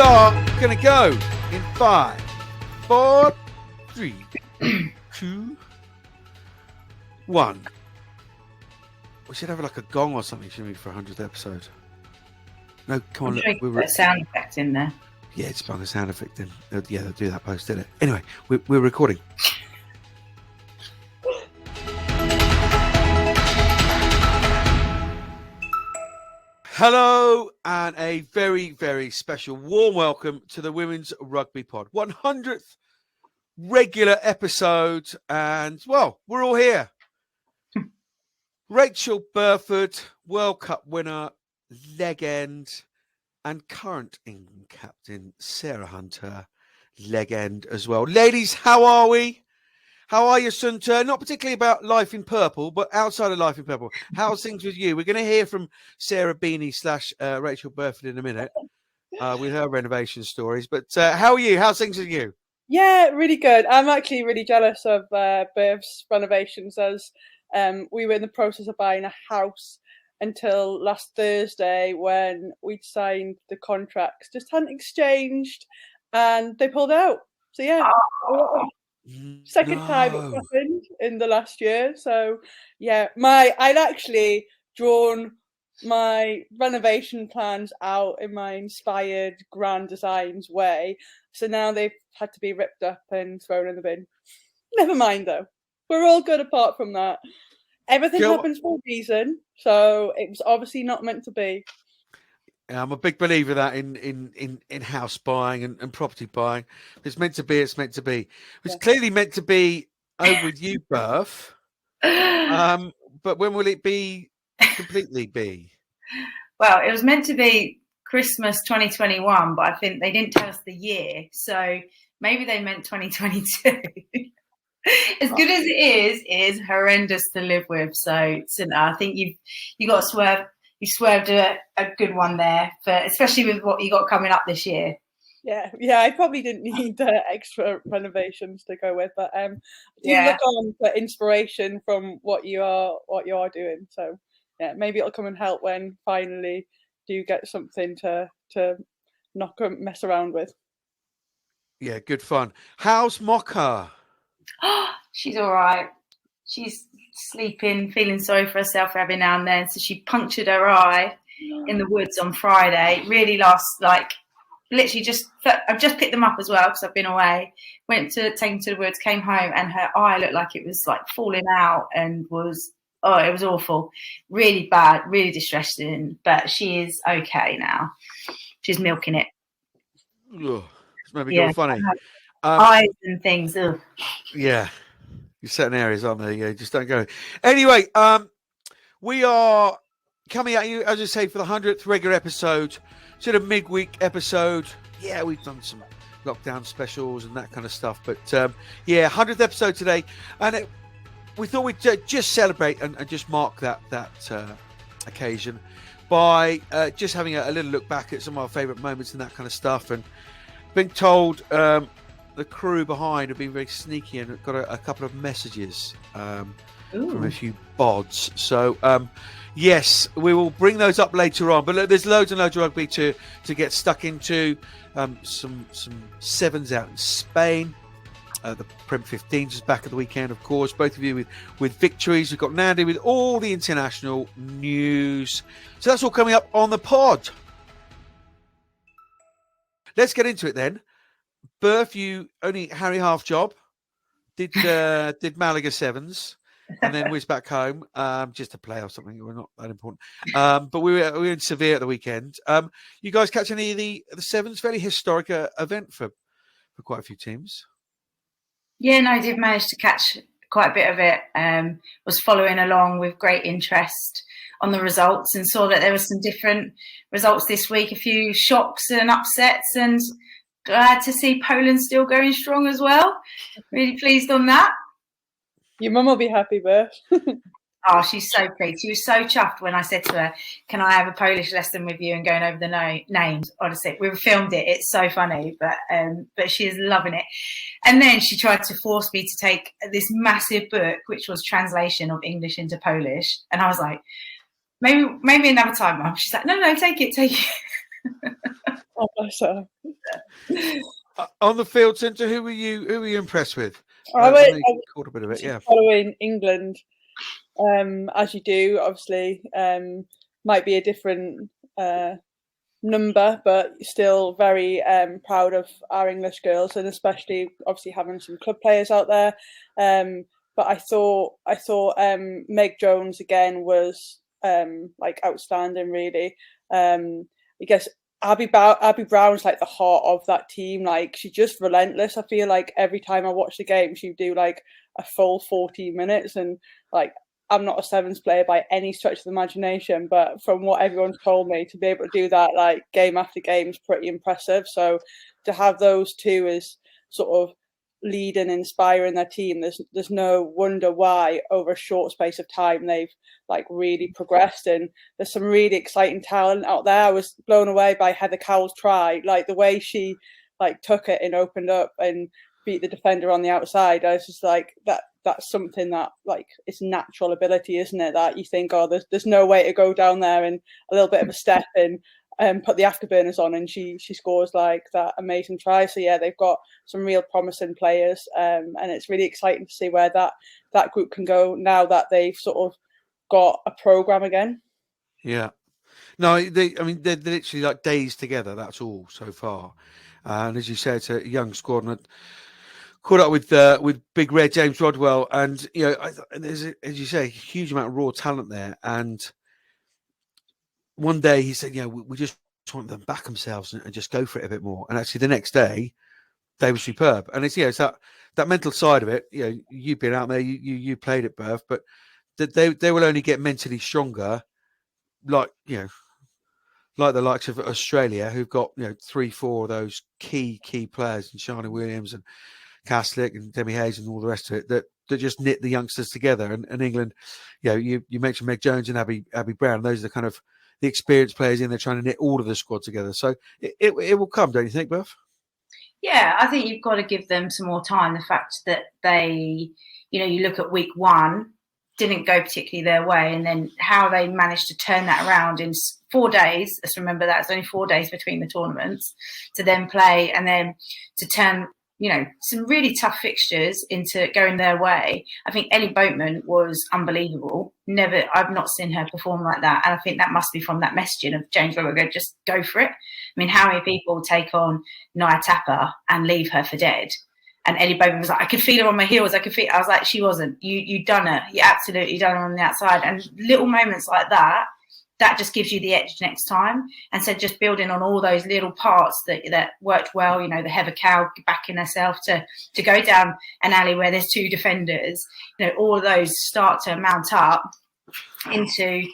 are going to go in 5, 4, 3, 2, 1. We should have like a gong or something, shouldn't we, for 100th episode? No, come on. I'm sure you can put a sound effect in there. Yeah, it's sprung a sound effect in. Yeah, they'll do that post, didn't it? Anyway, we're recording. Hello, and a very, very special warm welcome to the Women's Rugby Pod. 100th regular episode, and, well, we're all here. Rachel Burford, World Cup winner, leg end, and current England captain Sarah Hunter, leg end as well. Ladies, how are we? How are you, Sunter? Not particularly about life in purple, but outside of life in purple. How's things with you? We're going to hear from Sarah Beanie / Rachel Burford in a minute with her renovation stories. But how are you? How's things with you? Yeah, really good. I'm actually really jealous of Burf's renovations, as we were in the process of buying a house until last Thursday when we'd signed the contracts. Just hadn't exchanged and they pulled out. So, yeah. Second time it's happened in the last year. So yeah, I'd actually drawn my renovation plans out in my inspired grand designs way. So now they've had to be ripped up and thrown in the bin. Never mind though. We're all good apart from that. Everything happens for a reason. So it was obviously not meant to be. I'm a big believer that in house buying and property buying. If it's meant to be, it's meant to be. It's clearly meant to be over with you, Berth. But when will it be completely be? Well, it was meant to be Christmas 2021, but I think they didn't tell us the year. So maybe they meant 2022. As good as it is horrendous to live with. So, Sinta, I think you got to swerve. You swerved a good one there, especially with what you got coming up this year. Yeah, I probably didn't need extra renovations to go with, but do look on for inspiration from what you are doing. So yeah, maybe it'll come and help when finally do get something to not mess around with. Yeah, good fun. How's Mocha? She's all right. She's sleeping, feeling sorry for herself every now and then. So she punctured her eye in the woods on Friday. Really literally I've just picked them up as well because I've been away. Went to take them to the woods, came home, and her eye looked like it was like falling out and it was awful. Really bad, really distressing. But she is okay now. She's milking it. Ugh, it's maybe all funny. Eyes and things. Ugh. Yeah. There's certain areas, aren't there? Yeah, just don't go. Anyway, we are coming at you, as I say, for the 100th regular episode, sort of midweek episode. Yeah, we've done some lockdown specials and that kind of stuff. But, 100th episode today. And we thought we'd just celebrate and just mark that occasion by just having a little look back at some of our favourite moments and that kind of stuff. And been told... the crew behind have been very sneaky and got a couple of messages from a few bods. So, yes, we will bring those up later on. But look, there's loads and loads of rugby to get stuck into. Some sevens out in Spain. The Prem 15s is back at the weekend, of course. Both of you with victories. We've got Nandi with all the international news. So that's all coming up on the pod. Let's get into it then. Berth, you only Harry half job, did Malaga sevens, and then whizzed back home just to play or something. We're not that important, but we were in Seville at the weekend. You guys catch any of the sevens? Fairly historic event for quite a few teams. Yeah, no, I did manage to catch quite a bit of it. Was following along with great interest on the results and saw that there were some different results this week. A few shocks and upsets and. Glad to see Poland still going strong as well. Really pleased on that. Your mum will be happy, Beth. Oh, she's so pleased. She was so chuffed when I said to her, can I have a Polish lesson with you and going over the names? Honestly, we filmed it. It's so funny, but she is loving it. And then she tried to force me to take this massive book, which was translation of English into Polish. And I was like, maybe another time, Mum. She's like, no, take it. Oh, bless her. On the field centre, who were you impressed with? I know you was caught a bit of it, yeah. following England, as you do. Obviously, might be a different number, but still very proud of our English girls, and especially obviously having some club players out there. But I thought Meg Jones again was like outstanding, really. I guess Abby Brown's like the heart of that team. Like, she's just relentless. I feel like every time I watch the game, she'd do like a full 14 minutes, and like, I'm not a sevens player by any stretch of the imagination, but from what everyone's told me, to be able to do that like game after game is pretty impressive. So to have those two as sort of lead and inspiring their team, there's no wonder why over a short space of time they've like really progressed, and there's some really exciting talent out there. I was blown away by Heather Cowell's try, like the way she like took it and opened up and beat the defender on the outside. I was just like, that's something that like it's natural ability, isn't it? That you think, oh, there's no way to go down there and a little bit of a step in and put the afterburners on, and she scores like that amazing try. So yeah, they've got some real promising players, and it's really exciting to see where that group can go now that they've sort of got a program again. Yeah. No, they're literally like days together. That's all so far. And as you say, it's a young squad. And I caught up with Big Red James Rodwell, and there's as you say, a huge amount of raw talent there. And one day he said, we just want them to back themselves and just go for it a bit more. And actually, the next day they were superb. And it's it's that mental side of it. You've been out there, you played at Birth, but that they will only get mentally stronger, like the likes of Australia, who've got 3-4 of those key players, and Shana Williams and Caslick and Demi Hayes and all the rest of it, that just knit the youngsters together. And England, you mentioned Meg Jones and Abby Brown. Those are the kind of the experienced players in there trying to knit all of the squad together. So it will come, don't you think, Beth? Yeah, I think you've got to give them some more time. The fact that they, you look at week one, didn't go particularly their way, and then how they managed to turn that around in 4 days. Let's remember that it's only 4 days between the tournaments, to then play and then to turn some really tough fixtures into going their way. I think Ellie Boatman was unbelievable. I've not seen her perform like that. And I think that must be from that messaging of James Rodwell, just go for it. I mean, how many people take on Naya Tapper and leave her for dead? And Ellie Boatman was like, I could feel her on my heels. I was like, she wasn't. You done her. You absolutely done her on the outside. And little moments like that just gives you the edge next time. And so just building on all those little parts that worked well, the Heather Cow backing herself to go down an alley where there's two defenders, all of those start to mount up into,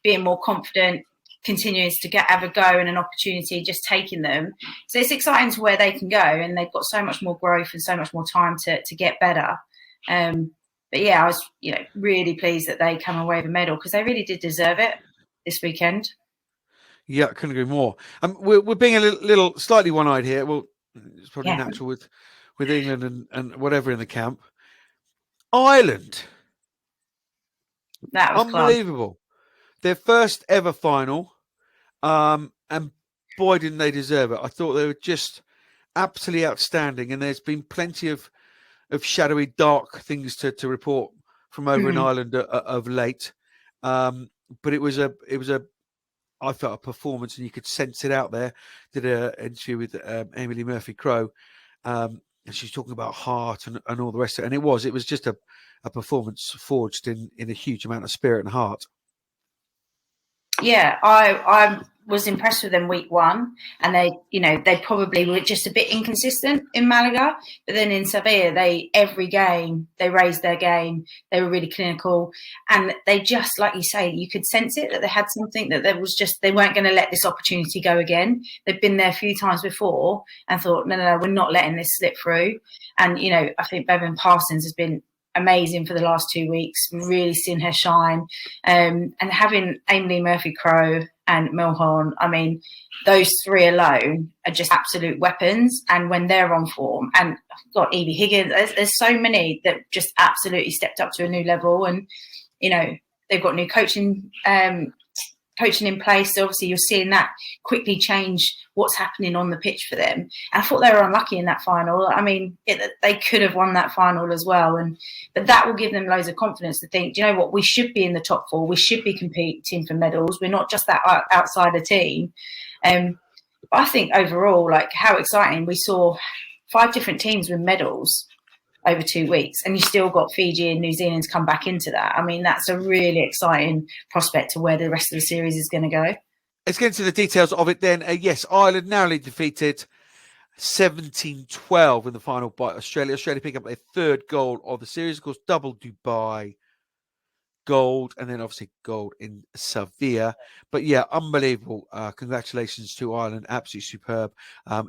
being more confident, continuing to have a go and an opportunity, just taking them. So it's exciting to where they can go, and they've got so much more growth and so much more time to get better. But yeah, I was, really pleased that they come away with a medal, because they really did deserve it this weekend. Yeah, I couldn't agree more. We're being a little slightly one-eyed here. Well, it's probably natural with England and whatever in the camp. Ireland, that was unbelievable. Class. Their first ever final, and boy, didn't they deserve it. I thought they were just absolutely outstanding, and there's been plenty of shadowy, dark things to report from over in Ireland of late. But it was I felt a performance, and you could sense it out there. Did an interview with Emily Murphy-Crowe, and she's talking about heart and all the rest of it. And it was just a performance forged in a huge amount of spirit and heart. Yeah, I was impressed with them week one, and they probably were just a bit inconsistent in Malaga, but then in Sevilla, every game they raised their game. They were really clinical, and they just, like you say, you could sense it, that they had something, that there was just, they weren't going to let this opportunity go again. They've been there a few times before and thought, no, we're not letting this slip through. And I think Bevan Parsons has been amazing for the last 2 weeks, really seen her shine, and having Emily Murphy-Crowe and Milhorn, I mean, those three alone are just absolute weapons. And when they're on form, and I've got Evie Higgins, there's so many that just absolutely stepped up to a new level. And they've got new coaching coaching in place. So obviously you're seeing that quickly change what's happening on the pitch for them. And I thought they were unlucky in that final. I mean, they could have won that final as well. But that will give them loads of confidence to think, do you know what, we should be in the top 4. We should be competing for medals. We're not just that outsider team. But I think overall, like, how exciting. We saw 5 different teams with medals over 2 weeks, and you still got Fiji and New Zealand come back into that. I mean, that's a really exciting prospect to where the rest of the series is going to go. Let's get into the details of it then. Yes, Ireland narrowly defeated 17-12 in the final by Australia. Australia pick up their 3rd goal of the series. Of course, double Dubai gold, and then obviously gold in Sevilla. But yeah, unbelievable. Congratulations to Ireland. Absolutely superb.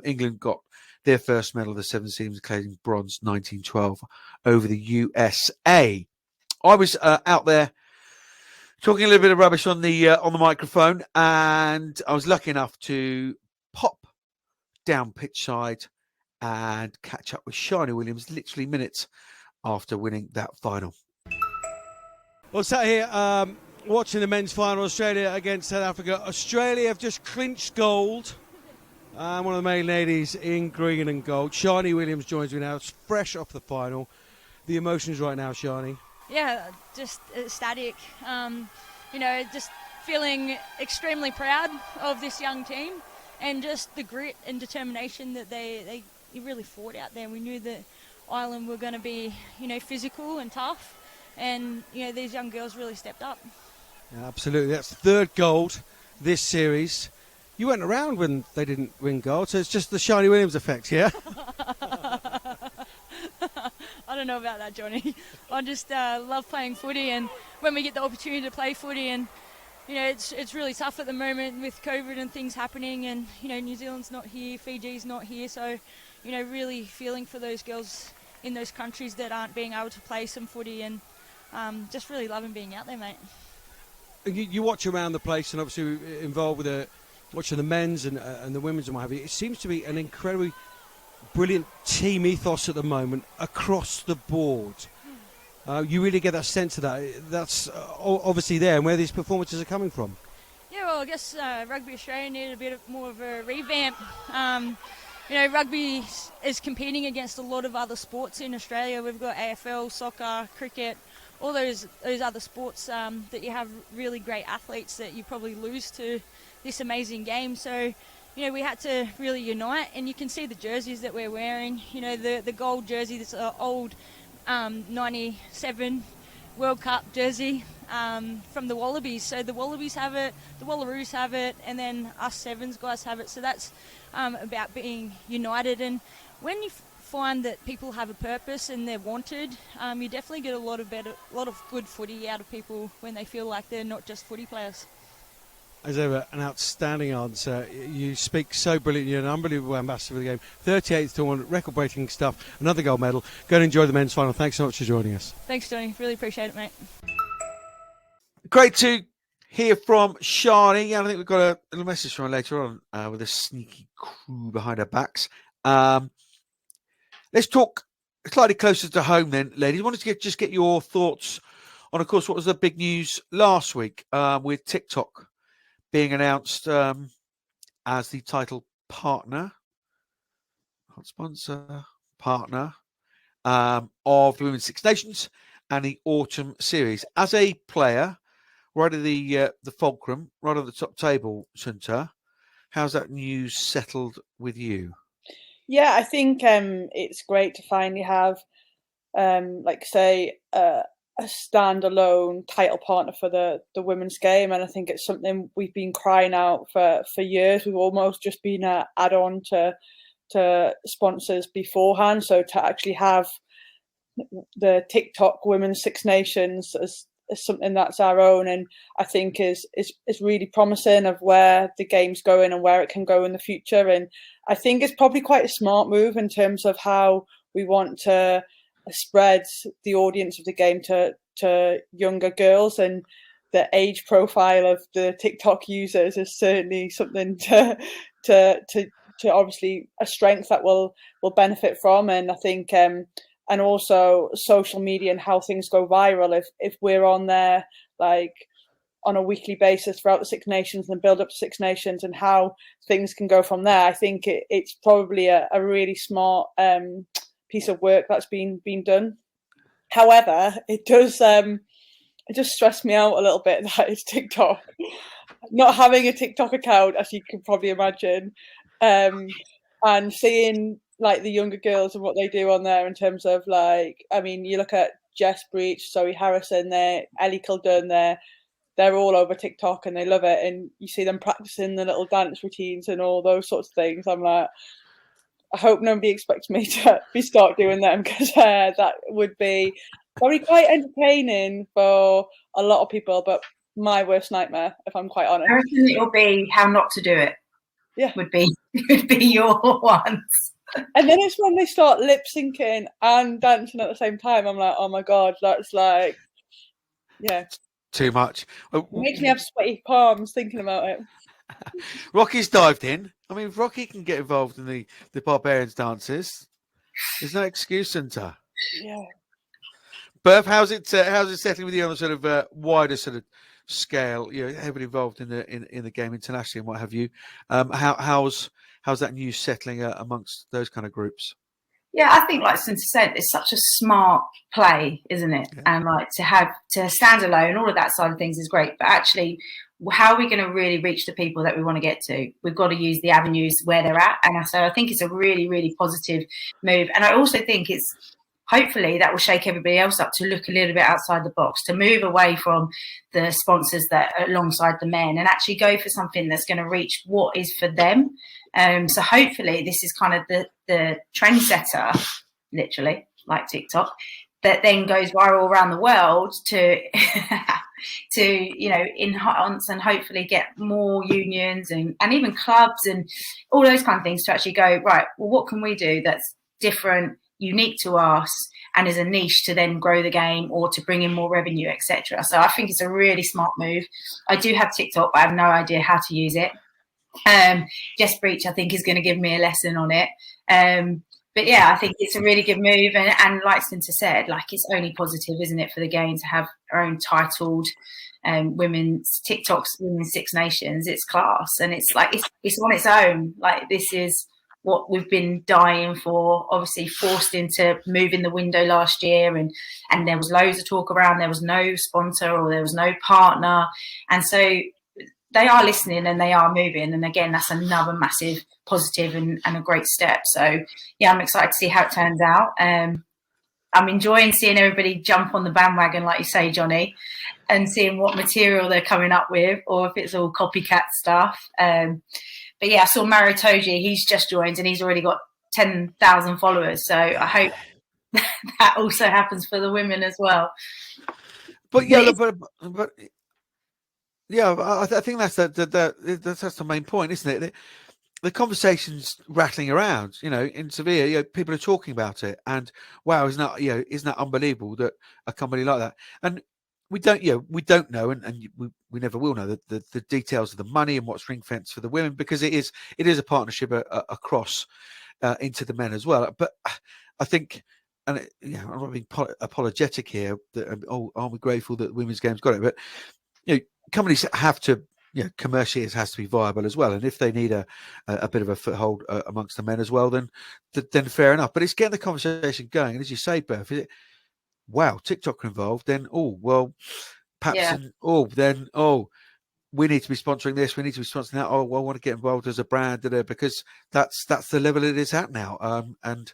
England got their first medal of the 7 teams, claiming bronze 1912 over the USA. I was out there talking a little bit of rubbish on the microphone, and I was lucky enough to pop down pitch side and catch up with Shani Williams literally minutes after winning that final. Well, sat here watching the men's final, Australia against South Africa. Australia have just clinched gold. One of the main ladies in green and gold. Shani Williams joins me now. It's fresh off the final. The emotions right now, Shani. Yeah, just ecstatic. Just feeling extremely proud of this young team, and just the grit and determination that they really fought out there. We knew that Ireland were going to be, physical and tough, and these young girls really stepped up. Yeah, absolutely. That's 3rd gold this series. You weren't around when they didn't win gold, so it's just the Shani Williams effect, yeah? I don't know about that, Johnny. I just love playing footy, and when we get the opportunity to play footy, and it's really tough at the moment with COVID and things happening, and New Zealand's not here, Fiji's not here, so really feeling for those girls in those countries that aren't being able to play some footy, and just really loving being out there, mate. You watch around the place, and obviously involved with watching the men's and the women's and what have you. It seems to be an incredibly brilliant team ethos at the moment across the board. You really get that sense of that. That's obviously there, and where these performances are coming from. Yeah, well, I guess Rugby Australia needed a bit more of a revamp. Rugby is competing against a lot of other sports in Australia. We've got AFL, soccer, cricket, all those other sports that you have really great athletes that you probably lose to this amazing game. So, we had to really unite, and you can see the jerseys that we're wearing. The gold jersey, this old 97 World Cup jersey from the Wallabies. So the Wallabies have it, the Wallaroos have it, and then us Sevens guys have it. So that's about being united. And when you find that people have a purpose and they're wanted, you definitely get a lot of good footy out of people when they feel like they're not just footy players. As ever, an outstanding answer. You speak so brilliantly. You're an unbelievable ambassador for the game. 38th tournament, record-breaking stuff. Another gold medal. Go and enjoy the men's final. Thanks so much for joining us. Thanks, Tony. Really appreciate it, mate. Great to hear from Shani. I think we've got a little message from her later on with a sneaky crew behind her backs. Let's talk slightly closer to home then, ladies. I wanted to get your thoughts on, of course, what was the big news last week with TikTok being announced as the title partner, not sponsor, partner of the Women's Six Nations and the Autumn Series. As a player, right at the fulcrum, right on the top table, Sunta, how's that news settled with you? Yeah, I think it's great to finally have, a standalone title partner for the women's game, and I think it's something we've been crying out for years. We've almost just been an add-on to sponsors beforehand, so to actually have the TikTok Women's Six Nations as something that's our own, and I think is really promising of where the game's going and where it can go in the future. And I think it's probably quite a smart move in terms of how we want to spread the audience of the game to younger girls, and the age profile of the TikTok users is certainly something to obviously a strength that will benefit from. And I think and also social media and how things go viral, if we're on there like on a weekly basis throughout the Six Nations and build up to Six Nations and how things can go from there. I think it's probably a really smart piece of work that's been done. However, it does stress me out a little bit that it's TikTok. Not having a TikTok account, as you can probably imagine, and seeing like the younger girls and what they do on there in terms of like, I mean, you look at Jess Breach, Zoe Harrison, there, Ellie Kildun, they're all over TikTok and they love it. And you see them practicing the little dance routines and all those sorts of things. I'm like, I hope nobody expects me to start doing them, because that would be probably quite entertaining for a lot of people, but my worst nightmare, if I'm quite honest. I reckon it'll be how not to do it. Yeah, would be your ones. And then it's when they start lip syncing and dancing at the same time. I'm like, oh my god, that's like, yeah, too much. It makes me have sweaty palms thinking about it. Rocky's dived in. I mean, if Rocky can get involved in the Barbarians dances, there's no excuse, isn't there? Yeah. Berth, how's it settling with you on a sort of wider sort of scale? You know, heavily involved in the game internationally and what have you. How's that news settling amongst those kind of groups? Yeah, I think, like Cynthia said, it's such a smart play, isn't it? Yeah. And like to stand alone, all of that side of things is great. But actually, how are we going to really reach the people that we want to get to? We've got to use the avenues where they're at. And so I think it's a really, really positive move. And I also think it's, hopefully that will shake everybody else up to look a little bit outside the box, to move away from the sponsors that are alongside the men and actually go for something that's going to reach what is for them. So hopefully this is kind of the trendsetter, literally, like TikTok, that then goes viral around the world to enhance and hopefully get more unions and even clubs and all those kind of things to actually go, right, well, what can we do that's different, unique to us, and is a niche to then grow the game or to bring in more revenue, etc. So I think it's a really smart move. I do have TikTok, but I have no idea how to use it. Jess Breach, I think, is going to give me a lesson on it. But yeah, I think it's a really good move. And like Stinter said, like, it's only positive, isn't it, for the game to have our own titled women's TikToks, Women's Six Nations. It's class. And it's like, it's on its own. Like, this is what we've been dying for, obviously forced into moving the window last year. And there was loads of talk around, there was no sponsor or there was no partner. And so they are listening and they are moving. And again, that's another massive positive and a great step. So yeah, I'm excited to see how it turns out. I'm enjoying seeing everybody jump on the bandwagon, like you say, Johnny, and seeing what material they're coming up with, or if it's all copycat stuff. But yeah, I saw Mario Toji, he's just joined and he's already got 10,000 followers. So I hope that also happens for the women as well. But yeah, but yeah, I think that's the main point, isn't it? The conversation's rattling around, in Sevilla. People are talking about it, and wow, isn't that unbelievable that a company like that? And we don't know, and we never will know the details of the money and what's ring fenced for the women, because it is a partnership across into the men as well. But I think, and I'm not being apologetic here, that aren't we grateful that the women's game's got it? But companies have to, commercially it has to be viable as well. And if they need a bit of a foothold amongst the men as well, then fair enough. But it's getting the conversation going. And as you say, Beth, wow, TikTok involved, then perhaps we need to be sponsoring this, we need to be sponsoring that. Oh, well, I want to get involved as a brand, because that's the level it is at now. And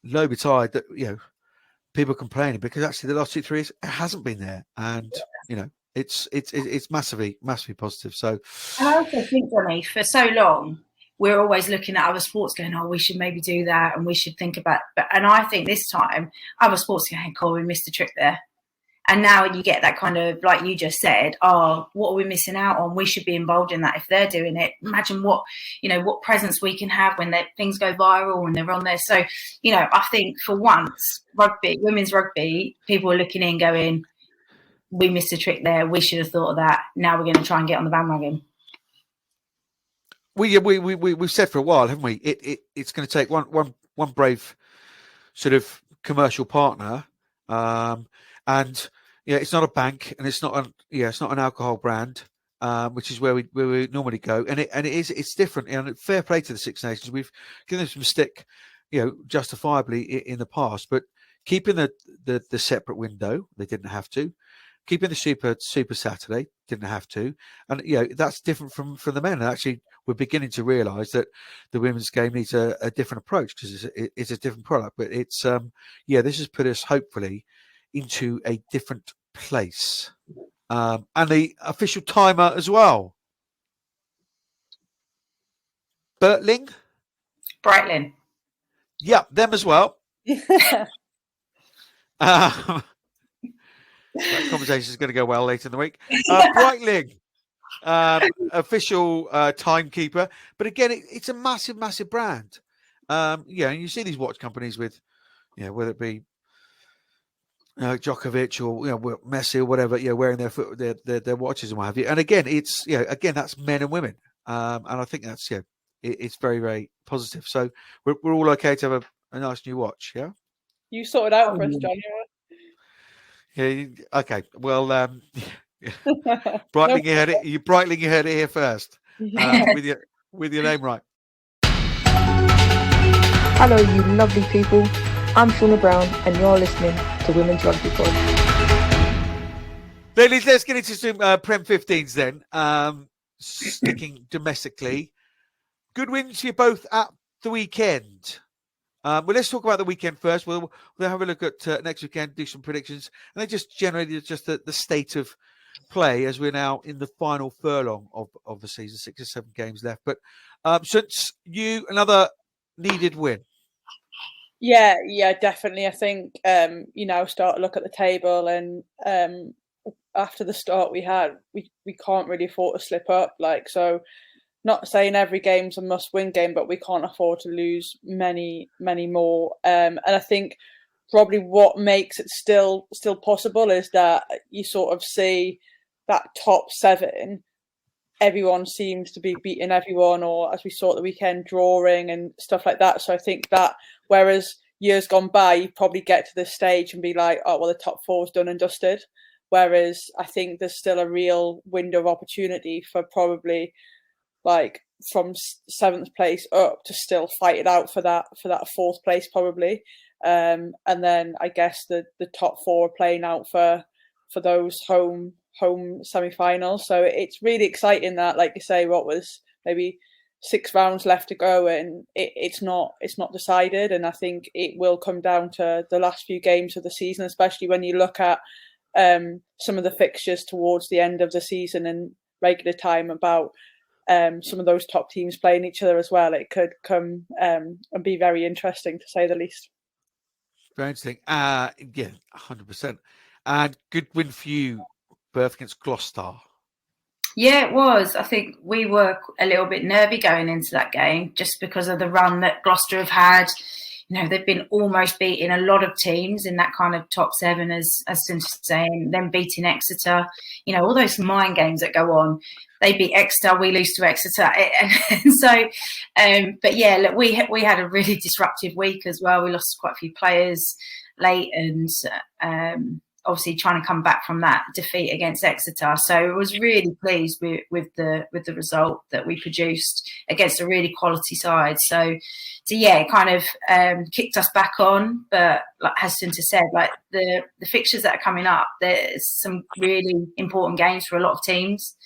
low betide that people complaining, because actually the last 2-3 years it hasn't been there, and it's massively positive. So, and I also think, Johnny, for so long we're always looking at other sports going, oh, we should maybe do that and we should think about, and I think this time other sports going, hey, cool, we missed a trick there. And now you get that kind of, like you just said, oh, what are we missing out on? We should be involved in that if they're doing it. Imagine what presence we can have when things go viral and they're on there. So, I think for once, women's rugby, people are looking in going, we missed a trick there. We should have thought of that. Now we're going to try and get on the bandwagon. We've said for a while, haven't we? It's going to take one brave sort of commercial partner, and it's not a bank, and it's not an alcohol brand, which is where we normally go, and it's different. And fair play to the Six Nations. We've given them some stick, justifiably in the past, but keeping the separate window, they didn't have to. Keeping the Super Saturday, didn't have to, and that's different from the men. And actually, we're beginning to realise that the women's game needs a different approach because it's a different product. But it's this has put us hopefully into a different place, and the official timer as well. Bertling, Breitling. yeah, them as well. That conversation is going to go well later in the week. Breitling, official timekeeper, but again, it's a massive, massive brand. And you see these watch companies with, whether it be Djokovic or Messi or whatever, wearing their watches and what have you. And again, it's that's men and women, and I think that's it's very, very positive. So we're all okay to have a nice new watch. Yeah, you sorted out for us, John. Yeah. Okay. Well, Breitling, you heard it. Breitling, you heard it here first. With your name right. Hello, you lovely people. I'm Shauna Brown, and you're listening to Women's Rugby Pod. Ladies, let's get into some Prem 15s then. Sticking domestically, good wins for you both at the weekend. Well, let's talk about the weekend first. We'll have a look at next weekend, do some predictions, and then just generally just the state of play as we're now in the final furlong of the season, 6 or 7 games left. But since another needed win. Yeah, definitely. I think start to look at the table, and after the start we had, we can't really afford to slip up. So. Not saying every game's a must-win game, but we can't afford to lose many, many more. And I think probably what makes it still possible is that you sort of see that top 7. Everyone seems to be beating everyone, or as we saw at the weekend, drawing and stuff like that. So I think that whereas years gone by, you probably get to this stage and be like, oh, well, the top 4 is done and dusted. Whereas I think there's still a real window of opportunity for probably from 7th place up to still fight it out for that 4th place probably, and then I guess the top 4 are playing out for those home semi-finals. So it's really exciting that, like you say, what was maybe 6 rounds left to go, and it's not decided. And I think it will come down to the last few games of the season, especially when you look at some of the fixtures towards the end of the season and regular time about. Some of those top teams playing each other as well. It could come and be very interesting, to say the least. Very interesting. 100%. And good win for you, Berth, against Gloucester. Yeah, it was. I think we were a little bit nervy going into that game just because of the run that Gloucester have had. They've been almost beating a lot of teams in that kind of top 7, as Cindy's saying, then beating Exeter. All those mind games that go on. They beat Exeter, we lose to Exeter. And so, but yeah, look, we had a really disruptive week as well. We lost quite a few players late, and obviously trying to come back from that defeat against Exeter. So I was really pleased with the result that we produced against a really quality side. So yeah, it kind of kicked us back on. But like Heston said, the fixtures that are coming up, there's some really important games for a lot of teams.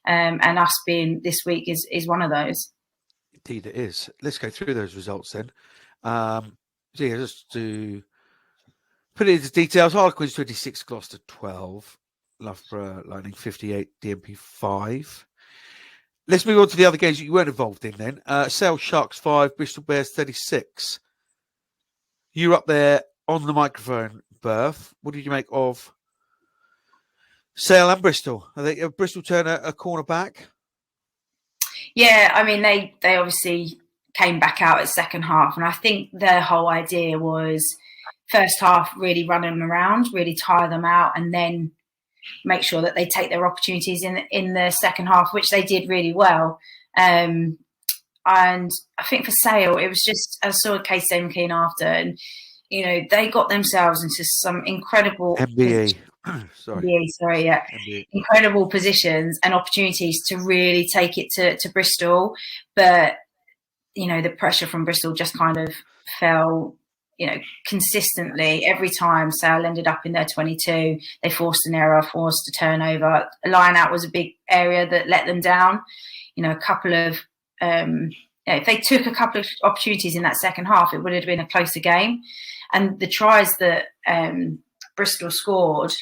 And us being this week is one of those. Indeed, it is. Let's go through those results then. Just to put it into details: Harlequins 26, Gloucester 12, Loughborough Lightning 58, DMP 5. Let's move on to the other games that you weren't involved in then. Sale Sharks 5, Bristol Bears 36. You're up there on the microphone, Berth. What did you make of Sale and Bristol? I think Bristol turn a corner back. Yeah, I mean, they obviously came back out at second half, and I think their whole idea was first half really run them around, really tire them out, and then make sure that they take their opportunities in the second half, which they did really well. And I think for Sale, it was just, I saw Kate McKean after, and they got themselves into some incredible MBE. Sorry. Yeah. NBA. Incredible positions and opportunities to really take it to Bristol. But, the pressure from Bristol just kind of fell, consistently. Every time Sale ended up in their 22, they forced an error, forced a turnover. A line out was a big area that let them down. A couple of, if they took a couple of opportunities in that second half, it would have been a closer game. And the tries that Bristol scored,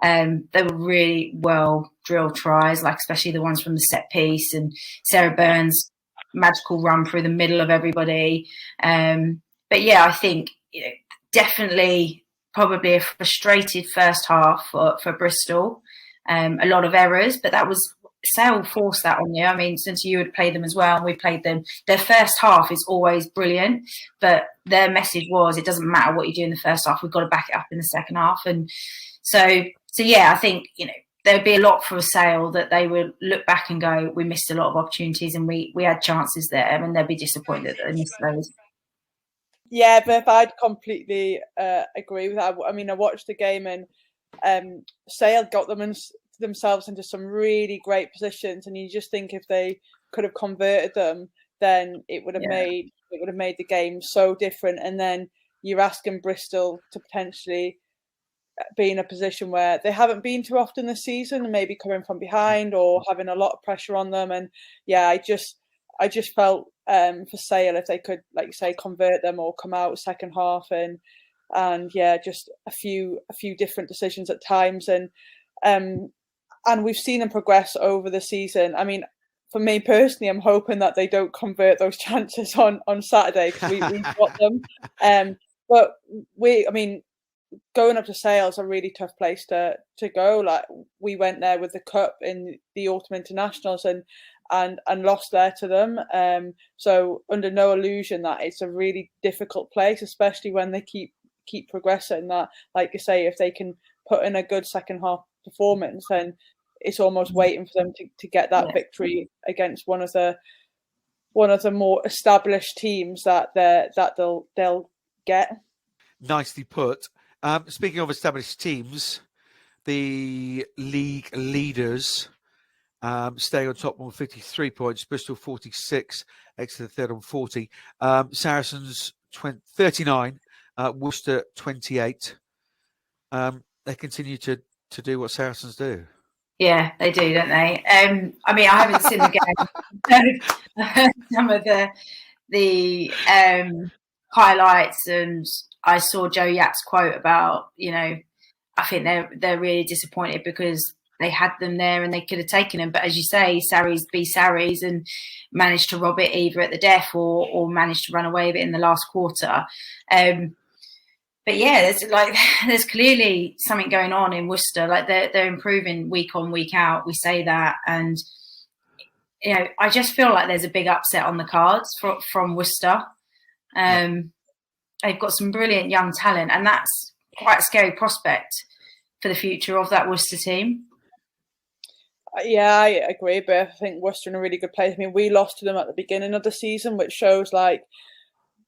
they were really well drilled tries, like especially the ones from the set piece and Sarah Burns' magical run through the middle of everybody. But yeah, I think definitely probably a frustrated first half for Bristol. A lot of errors, but that was Sale forced that on you. I mean, since you had played them as well, and we played them, their first half is always brilliant, but their message was it doesn't matter what you do in the first half, we've got to back it up in the second half. And so yeah, I think there'd be a lot for Sale that they would look back and go, we missed a lot of opportunities and we had chances there, and they'd be disappointed that they missed those. Yeah, but I'd completely agree with that. I mean, I watched the game and Sale got themselves into some really great positions, and you just think if they could have converted them, then it would have made the game so different. And then you're asking Bristol to potentially be in a position where they haven't been too often this season, and maybe coming from behind or having a lot of pressure on them. And yeah, I just felt for Sale, if they could, like you say, convert them or come out second half and yeah, just a few different decisions at times. And we've seen them progress over the season. I mean, for me personally, I'm hoping that they don't convert those chances on Saturday, because we've got them. But going up to Sale is a really tough place to go. Like, we went there with the cup in the autumn internationals and lost there to them. So under no illusion that it's a really difficult place, especially when they keep progressing. That, like you say, if they can put in a good second half performance, then it's almost waiting for them to get that victory against one of the more established teams that they'll get. Nicely put. Speaking of established teams, the league leaders stay on top on 53 points, Bristol 46, Exeter third on 40, Saracens 39, Worcester 28. They continue to do what Saracens do. Yeah, they do, don't they? I mean, I haven't seen the game. Some of the highlights, and I saw Joe Yatt's quote about, I think they're really disappointed because they had them there and they could have taken them. But as you say, Sarries be Sarries and managed to rob it either at the death or managed to run away with it in the last quarter. But yeah, there's clearly something going on in Worcester. Like, they're improving week on, week out. We say that, and I just feel like there's a big upset on the cards from Worcester. They've got some brilliant young talent, and that's quite a scary prospect for the future of that Worcester team. Yeah, I agree, but I think Worcester in a really good place. I mean, we lost to them at the beginning of the season, which shows like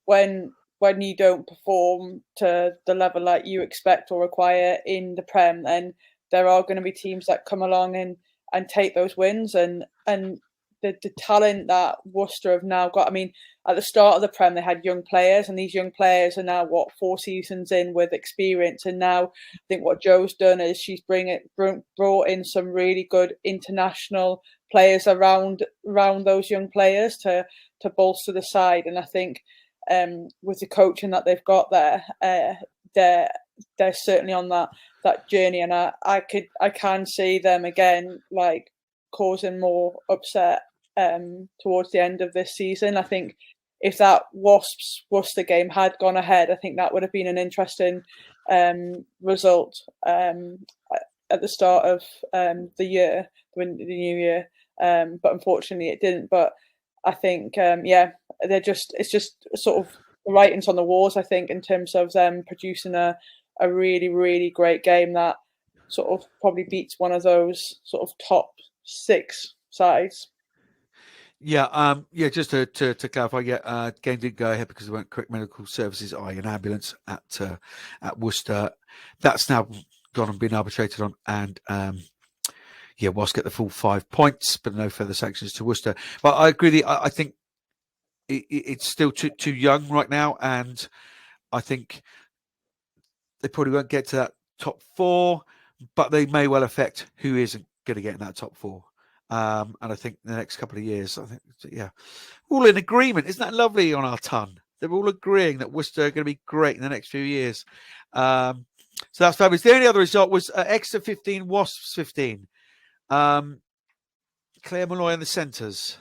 when you don't perform to the level like you expect or require in the Prem, then there are going to be teams that come along and take those wins. And the talent that Worcester have now got. I mean, at the start of the Prem, they had young players, and these young players are now, 4 seasons in with experience. And now I think what Joe's done is she's brought in some really good international players around those young players to bolster the side. And I think with the coaching that they've got there, they're certainly on that journey. And I can see them again, like, causing more upset towards the end of this season. I think if that Wasps Worcester game had gone ahead, I think that would have been an interesting result at the start of the year, the new year. But unfortunately it didn't. But I think it's just sort of the writings on the walls, I think, in terms of them producing a really, really great game that sort of probably beats one of those sort of top 6 sides. Yeah, just to clarify, game didn't go ahead because there weren't correct medical services, i.e. an ambulance at Worcester. That's now gone and been arbitrated on, and Wasps get the full 5 points, but no further sanctions to Worcester. But I agree. I think it's still too young right now, and I think they probably won't get to that top 4, but they may well affect who isn't going to get in that top 4. And I think in the next couple of years, I think, all in agreement. Isn't that lovely on our ton? They're all agreeing that Worcester are going to be great in the next few years. So that's fabulous. The only other result was Exeter 15, Wasps 15. Claire Malloy in the centres.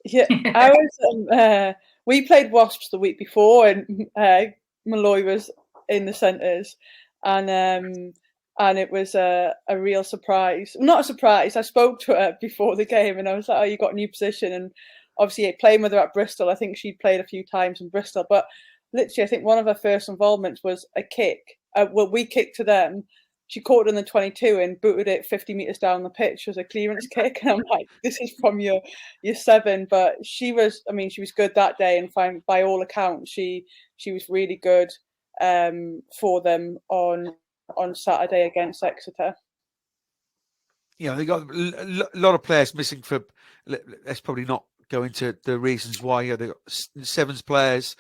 Yeah, we played Wasps the week before, and Malloy was in the centres, and it was a real surprise. Not a surprise. I spoke to her before the game, and I was like, "Oh, you got a new position?" And obviously, playing with her at Bristol, I think she'd played a few times in Bristol, but literally, I think one of her first involvements was a kick. We kicked to them. She caught it in the 22 and booted it 50 metres down the pitch as a clearance kick. And I'm like, this is from your 7. But she was good that day. And by all accounts, she was really good for them on Saturday against Exeter. Yeah, they got a lot of players missing for. Let's probably not go into the reasons why. They got 7 players.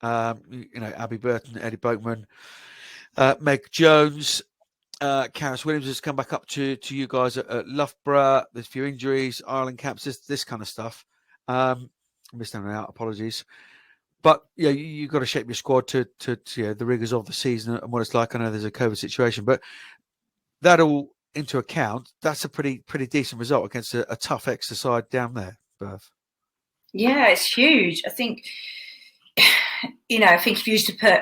Abby Burton, Eddie Boatman, Meg Jones. Karis Williams has come back up to you guys at Loughborough. There's a few injuries, Ireland caps, this kind of stuff. Missed them out, apologies. But yeah, you've got to shape your squad to the rigours of the season and what it's like. I know there's a COVID situation, but that all into account, that's a pretty decent result against a tough exercise down there, Berth. Yeah, it's huge. I think if you used to put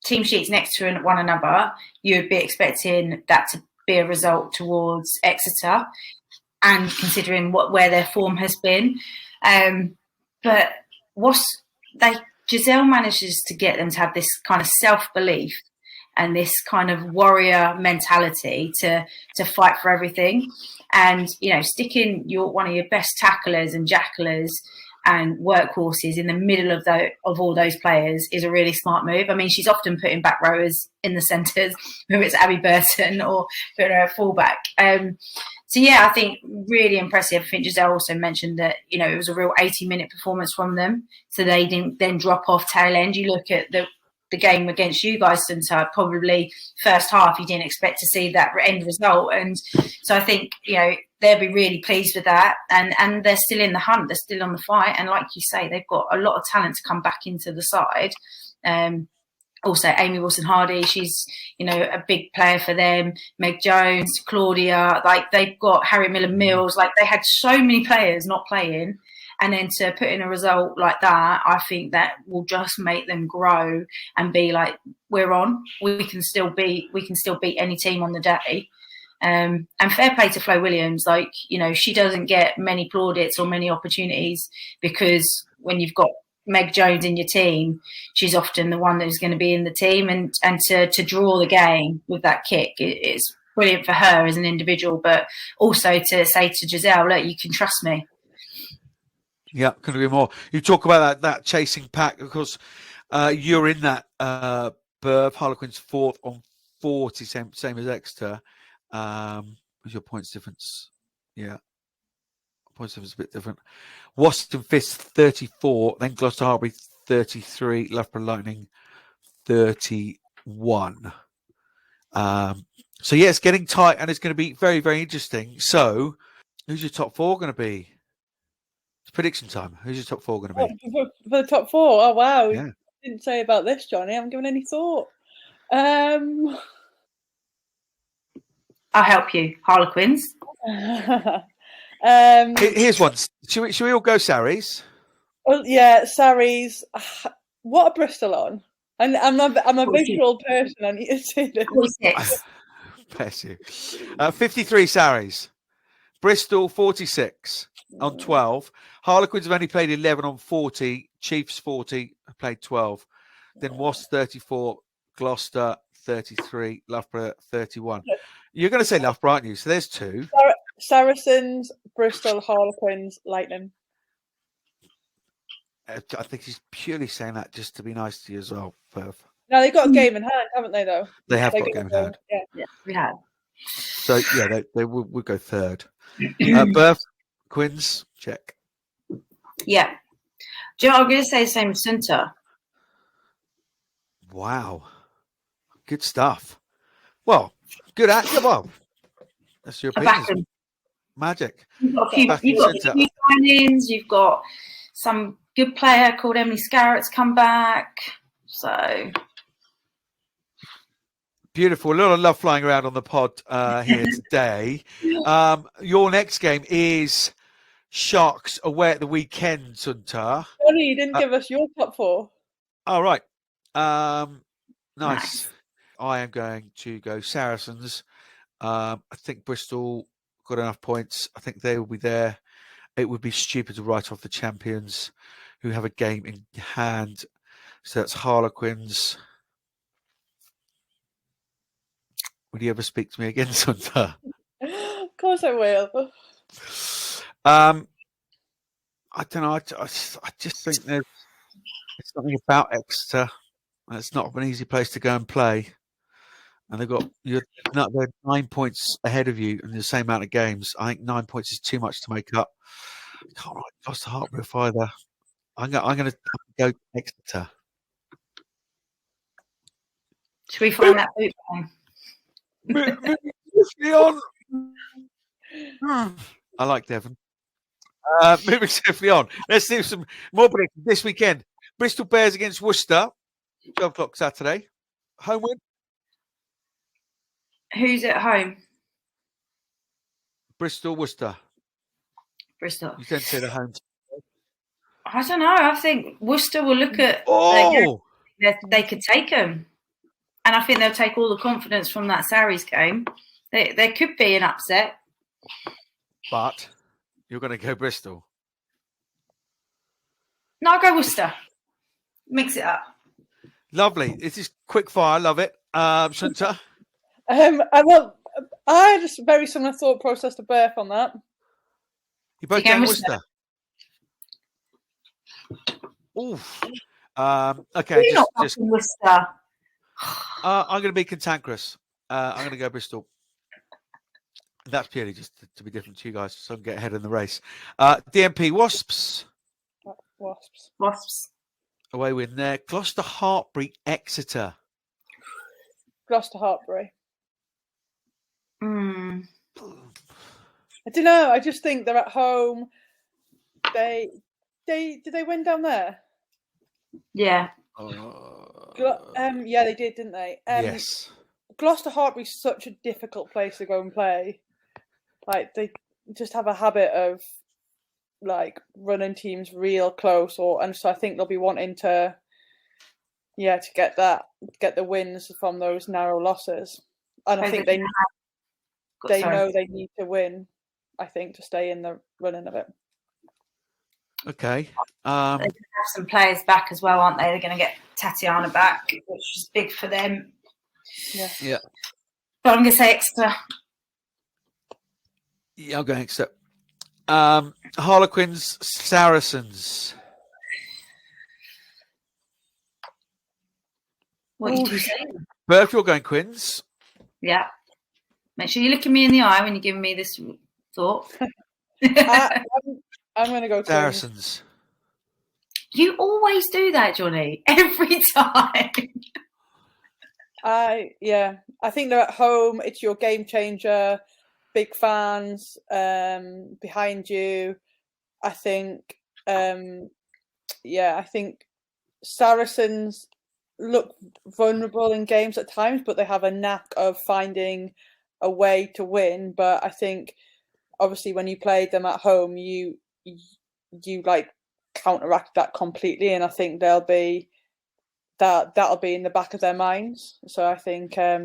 team sheets next to one another, you would be expecting that to be a result towards Exeter, and considering where their form has been. But Giselle manages to get them to have this kind of self-belief and this kind of warrior mentality to fight for everything. And, sticking one of your best tacklers and jacklers and workhorses in the middle of all those players is a really smart move. I mean, she's often putting back rowers in the centres, whether it's Abby Burton or putting her at fullback. So yeah, I think really impressive. I think Giselle also mentioned that, it was a real 80-minute performance from them. So they didn't then drop off tail end. You look at the game against you guys, Sunta, probably first half, you didn't expect to see that end result. And so I think, they'll be really pleased with that. And they're still in the hunt. They're still on the fight. And like you say, they've got a lot of talent to come back into the side. Also, Amy Wilson-Hardy, she's, a big player for them. Meg Jones, Claudia, they've got Harriet Miller-Mills. They had so many players not playing. And then to put in a result like that, I think that will just make them grow and be like, we're on. We can still beat any team on the day. And fair play to Flo Williams. She doesn't get many plaudits or many opportunities, because when you've got Meg Jones in your team, she's often the one who's going to be in the team. And to draw the game with that kick, it's brilliant for her as an individual, but also to say to Giselle, look, you can trust me. Yeah, couldn't agree more. You talk about that chasing pack. Of course, you're in that berth. Harlequins 4th on 40, same as Exeter. What's your points difference? Yeah, points difference is a bit different. Waston 5th, 34. Then Gloucester Harbour 33. Loughborough Lightning 31. So yeah, it's getting tight, and it's going to be very, very interesting. So, who's your top 4 going to be? It's prediction time. Who's your top 4 going to be? For the top 4? Oh, wow. Yeah. You didn't say about this, Johnny. I haven't given any thought. I'll help you. Harlequins. Here's one. Should we all go Saris? Well, yeah, Saris. What are Bristol on? And I'm a visual person. I need to see this. Bless you. 53 Saris. Bristol 46 on 12. Harlequins have only played 11 on 40. Chiefs 40 played 12. Then Wasps 34. Gloucester 33. Loughborough 31. You're going to say Loughborough, aren't you? So there's 2. Saracens, Bristol, Harlequins, Lightning. I think he's purely saying that just to be nice to you as well, Perth. No, they've got a game in hand, haven't they, though? They have got a game in hand. Yeah, we have. So yeah, they would go third. Berth, Quins, check. Yeah. Do you know what I'm going to say? The same as Sunter. Wow, good stuff. Well, good at well. That's your I back opinion. them. Magic. You've got a few, Back you've in got a centre. few signings. You've got some good player called Emily Scarrett's come back. So Beautiful. A lot of love flying around on the pod here today. Your next game is Sharks away at the weekend, Sunta. Johnny, you didn't give us your top four. All right. Nice. Nice. I am going to go Saracens. I think Bristol got enough points. I think they will be there. It would be stupid to write off the champions who have a game in hand. So that's Harlequins. Would you ever speak to me again, Sunta? Of course I will. I don't know. I just think there's something about Exeter. And it's not an easy place to go and play. And they're 9 points ahead of you in the same amount of games. I think 9 points is too much to make up. I can't write Gloucester Hartpury either. I'm going to go Exeter. Should we find that boot game? Leon. I like Devon. Moving swiftly on. Let's do some more predictions this weekend. Bristol Bears against Worcester. 12 o'clock Saturday. Home win. Who's at home? Bristol, Worcester. Bristol. You don't say the home. I don't know. I think Worcester will look at they could take them. And I think they'll take all the confidence from that Sarries game. There could be an upset. But you're going to go Bristol. No, I'll go Worcester. Mix it up. Lovely. This is quick fire. I love it. Shunta? I had a very similar thought process to Berth on that. You both going Worcester? Oof. Okay. You're not Worcester. I'm going to be cantankerous. I'm going to go Bristol. That's purely just to be different to you guys, so I can get ahead in the race. DMP Wasps. Wasps. Away win there. Gloucester Hartpury Exeter. Gloucester Hartpury. I don't know. I just think they're at home. Did they win down there? Yeah. Yeah, they did, didn't they? Yes. Gloucester Hartpury is such a difficult place to go and play. Like, they just have a habit of like running teams real close, and so I think they'll be wanting to get the wins from those narrow losses. And I think they know they need to win, I think, to stay in the running of it. Okay. They have some players back as well, aren't they? They're going to get Tatiana back, which is big for them. Yeah. But I'm going to say Exeter. Yeah, I'm going Exeter. Harlequins, Saracens. What are you two saying? Berth, you're going Quins. Yeah. Make sure you're looking me in the eye when you're giving me this thought. I'm going to go Saracens. You always do that, Johnny. Every time. I think they're at home. It's your game changer. Big fans behind you. I think, I think Saracens look vulnerable in games at times, but they have a knack of finding a way to win. But I think, obviously, when you play them at home, you like counteract that completely, and I think that'll be in the back of their minds. So I think at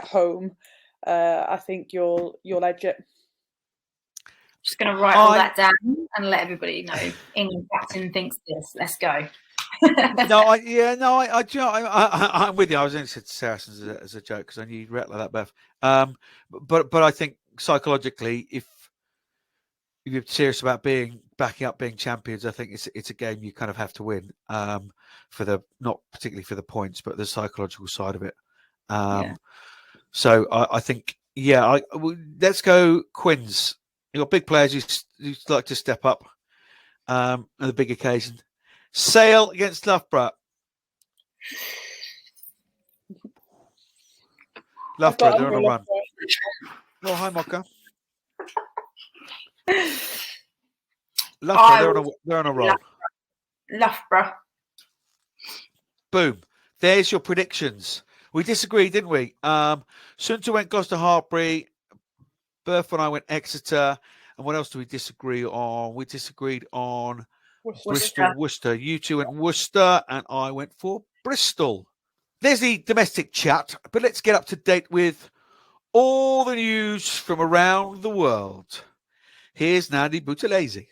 home, I think you'll edge it. Just going to write all that down and let everybody know. England captain thinks this. Let's go. I'm with you. I was only said Saracens as a joke because I knew you'd react like that, Beth. But I think psychologically, if you're serious about backing up being champions, I think it's a game you kind of have to win. For the not particularly for the points, but the psychological side of it. So I think, let's go Quins. You've got big players who like to step up on the big occasion. Sale against Loughborough. Loughborough, they're on a run. Oh, hi, Mocha. Loughborough, they're on a roll. Loughborough. Boom. There's your predictions. We disagreed, didn't we? Sunter went Gloucester Hartbury. Berth and I went Exeter. And what else do we disagree on? We disagreed on Bristol, Worcester. You two went Worcester, and I went for Bristol. There's the domestic chat, but let's get up to date with all the news from around the world. Here's Nandi Buthelezi.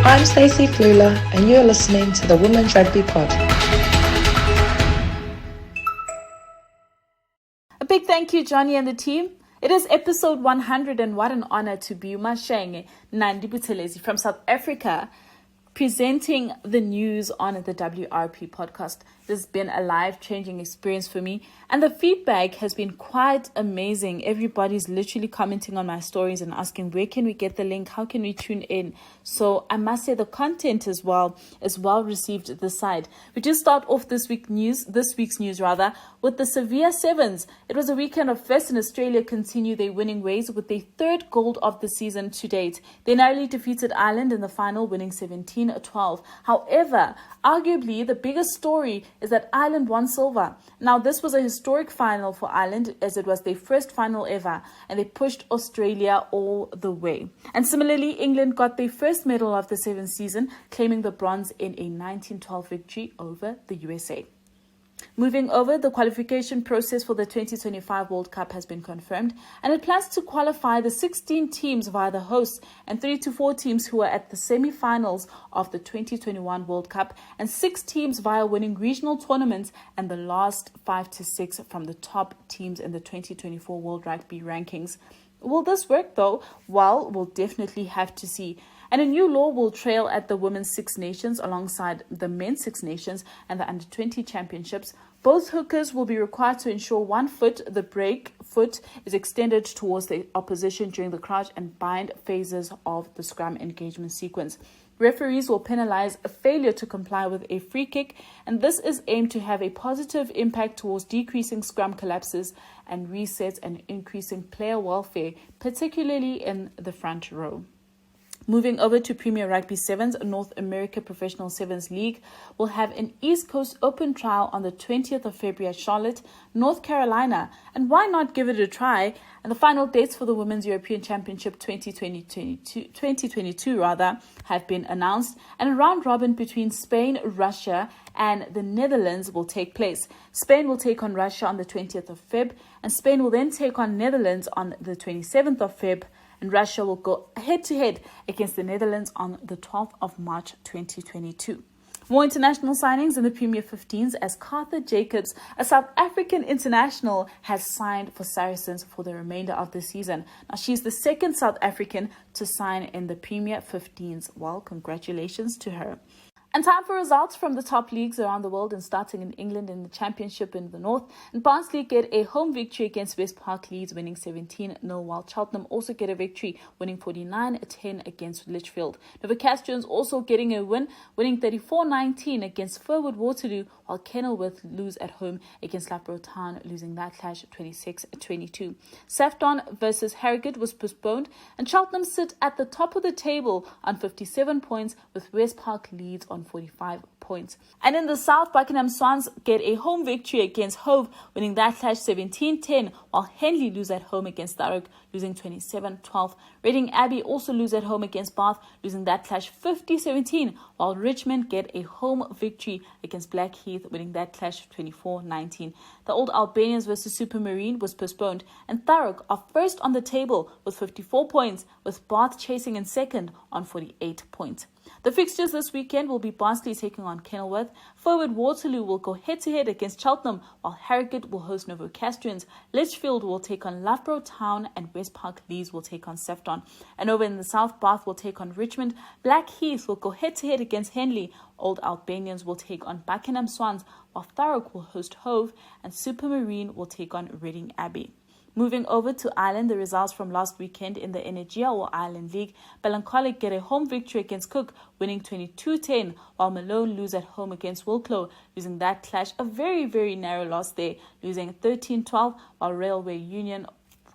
I'm Stacey Flula, and you're listening to the Women's Rugby Pod. A big thank you, Johnny and the team. It is episode 100, and what an honor to be Mashenge Nandi Buthelezi from South Africa, presenting the news on the WRP podcast. This has been a life-changing experience for me, and the feedback has been quite amazing. Everybody's literally commenting on my stories and asking, where can we get the link? How can we tune in? So I must say the content as well is well received this side. We do start off this week's news, with the Severe Sevens. It was a weekend of first in Australia continue their winning ways with their third gold of the season to date. They narrowly defeated Ireland in the final, winning 17-12. However, arguably the biggest story is that Ireland won silver. Now, this was a historic final for Ireland as it was their first final ever, and they pushed Australia all the way. And similarly, England got their first medal of the seventh season, claiming the bronze in a 1912 victory over the USA. Moving over, the qualification process for the 2025 World Cup has been confirmed, and it plans to qualify the 16 teams via the hosts and 3 to 4 teams who are at the semi-finals of the 2021 World Cup, and 6 teams via winning regional tournaments, and the last 5 to 6 from the top teams in the 2024 World Rugby rankings. Will this work though? Well, we'll definitely have to see. And a new law will trail at the Women's Six Nations alongside the Men's Six Nations and the Under-20 Championships. Both hookers will be required to ensure 1 foot, the break foot, is extended towards the opposition during the crouch and bind phases of the scrum engagement sequence. Referees will penalize a failure to comply with a free kick, and this is aimed to have a positive impact towards decreasing scrum collapses and resets and increasing player welfare, particularly in the front row. Moving over to Premier Rugby Sevens, North America Professional Sevens League will have an East Coast Open trial on the 20th of February at Charlotte, North Carolina. And why not give it a try? And the final dates for the Women's European Championship 2022 have been announced. And a round robin between Spain, Russia, and the Netherlands will take place. Spain will take on Russia on the 20th of Feb, and Spain will then take on Netherlands on the 27th of Feb. And Russia will go head-to-head against the Netherlands on the 12th of March 2022. More international signings in the Premier 15s as Cartha Jacobs, a South African international, has signed for Saracens for the remainder of the season. Now, she's the second South African to sign in the Premier 15s. Well, congratulations to her. And time for results from the top leagues around the world, and starting in England in the Championship in the North. And Barnsley get a home victory against West Park Leeds, winning 17-0, while Cheltenham also get a victory, winning 49-10 against Lichfield. Novocastrians also getting a win, winning 34-19 against Furwood Waterloo, while Kenilworth lose at home against Loughborough Town, losing that clash 26-22. Safdon versus Harrogate was postponed, and Cheltenham sit at the top of the table on 57 points, with West Park Leeds on 45 points. And in the South, Buckingham Swans get a home victory against Hove, winning that clash 17-10, while Henley lose at home against Thurrock, losing 27-12. Reading Abbey also lose at home against Bath, losing that clash 50-17, while Richmond get a home victory against Blackheath, winning that clash 24-19. The Old Albanians versus Supermarine was postponed, and Thurrock are first on the table with 54 points, with Bath chasing in second on 48 points. The fixtures this weekend will be Barnsley taking on Kenilworth, forward Waterloo will go head-to-head against Cheltenham, while Harrogate will host Novocastrians, Lichfield will take on Loughborough Town, and West Park Leeds will take on Sefton. And over in the south, Bath will take on Richmond, Blackheath will go head-to-head against Henley, Old Albanians will take on Buckingham Swans, while Thurrock will host Hove, and Supermarine will take on Reading Abbey. Moving over to Ireland, the results from last weekend in the Energia or Ireland League, Ballincollig get a home victory against Cook, winning 22-10, while Malone lose at home against Wicklow, losing that clash. A very, very narrow loss there, losing 13-12, while Railway Union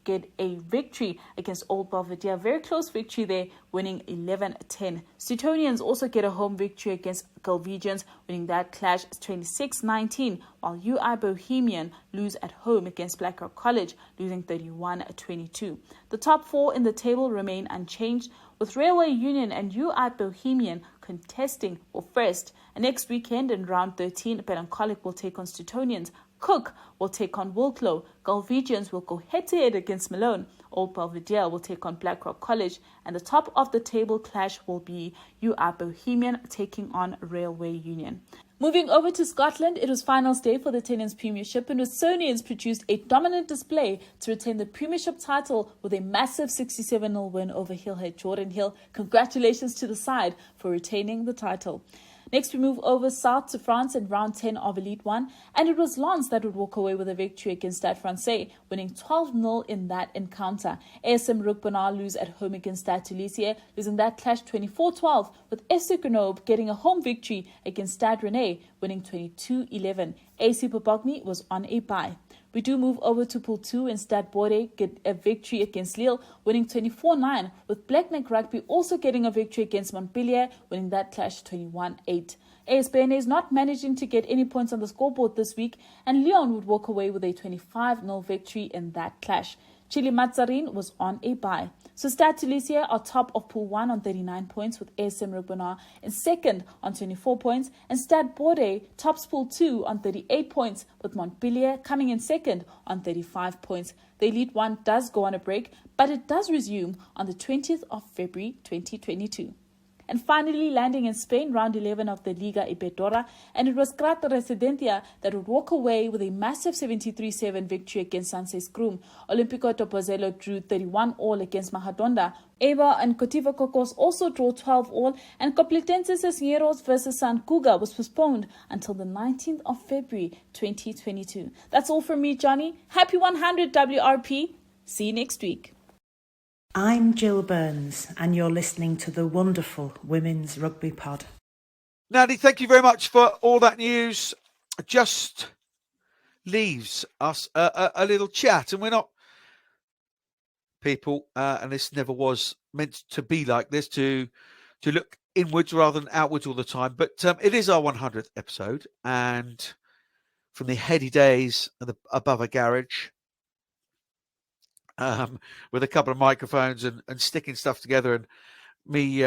get a victory against Old Belvedere. Very close victory there, winning 11-10. Suetonians also get a home victory against Galwegians, winning that clash 26-19, while UI Bohemian lose at home against Blackrock College, losing 31-22. The top four in the table remain unchanged, with Railway Union and UI Bohemian contesting for first. And next weekend in round 13, Ballincollig will take on Suetonians, Cook will take on Wicklow, Galwegians will go head-to-head against Malone, Old Belvedere will take on Blackrock College, and the top of the table clash will be UI Bohemian taking on Railway Union. Moving over to Scotland, it was finals day for the Tenants Premiership, and Wilsonians produced a dominant display to retain the Premiership title with a massive 67-0 win over Hillhead Jordan Hill. Congratulations to the side for retaining the title. Next, we move over south to France in round 10 of Elite 1, and it was Lens that would walk away with a victory against Stade Francais, winning 12-0 in that encounter. ASM Roquebenard lose at home against Stade Toulouse, losing that clash 24-12, with FC Grenoble getting a home victory against Stade Rennais, winning 22-11. AC Pobogny was on a bye. We do move over to Pool 2 and Stade Bordeaux get a victory against Lille, winning 24-9, with Blackneck Rugby also getting a victory against Montpellier, winning that clash 21-8. AS Béarnais not managing to get any points on the scoreboard this week, and Lyon would walk away with a 25-0 victory in that clash. Chile Mazarin was on a bye. So Stade Toulouse are top of Pool 1 on 39 points, with ASM Roquebenard in second on 24 points, and Stade Bordeaux tops Pool 2 on 38 points, with Montpellier coming in second on 35 points. The Elite 1 does go on a break, but it does resume on the 20th of February 2022. And finally, landing in Spain, round 11 of the Liga Iberdrola, and it was Grata Residencia that would walk away with a massive 73-7 victory against Sanses Crum. Olímpico Topozelo drew 31-all against Majadonda. Eibar and Cotivo Cocos also drew 12-all, and Complutense Cisneros versus San Cuga was postponed until the 19th of February 2022. That's all from me, Johnny. Happy 100 WRP. See you next week. I'm Jill Burns, and you're listening to the wonderful Women's Rugby Pod. Nadie, thank you very much for all that news. Just leaves us a little chat, and we're not people, and this never was meant to be like this, to look inwards rather than outwards all the time. But it is our 100th episode, and from the heady days of the above a garage, with a couple of microphones and sticking stuff together, and me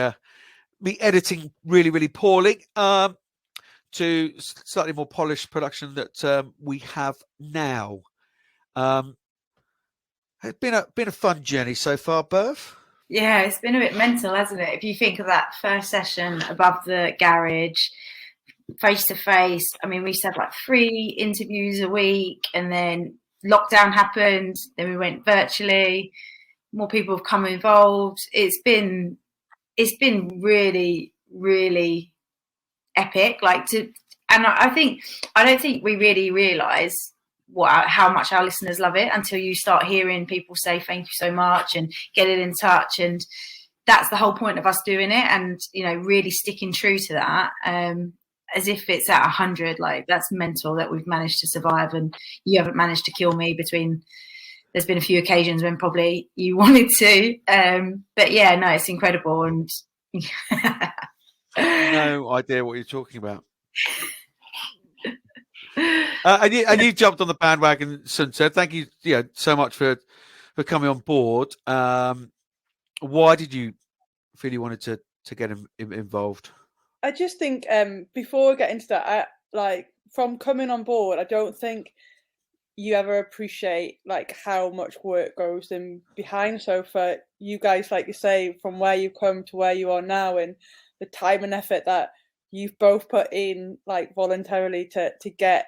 editing really, really poorly, to slightly more polished production that we have now. It's been a fun journey so far, Berth. Yeah, it's been a bit mental, hasn't it? If you think of that first session above the garage, face to face. I mean, we used to have like 3 interviews a week, and then lockdown happened, then we went virtually. More people have come involved. It's been really, really epic. And I don't think we really realise how much our listeners love it until you start hearing people say thank you so much and get it in touch. And that's the whole point of us doing it, and really sticking true to that. As if it's at 100, like that's mental that we've managed to survive, and you haven't managed to kill me there's been a few occasions when probably you wanted to. But yeah, no, it's incredible. And no idea what you're talking about. And you jumped on the bandwagon, Sunset. Thank you, so much for coming on board. Why did you feel you wanted to get involved? I just think before we get into that, from coming on board, I don't think you ever appreciate how much work goes in behind. So for you guys, like you say, from where you've come to where you are now, in the time and effort that you've both put in, like voluntarily, to get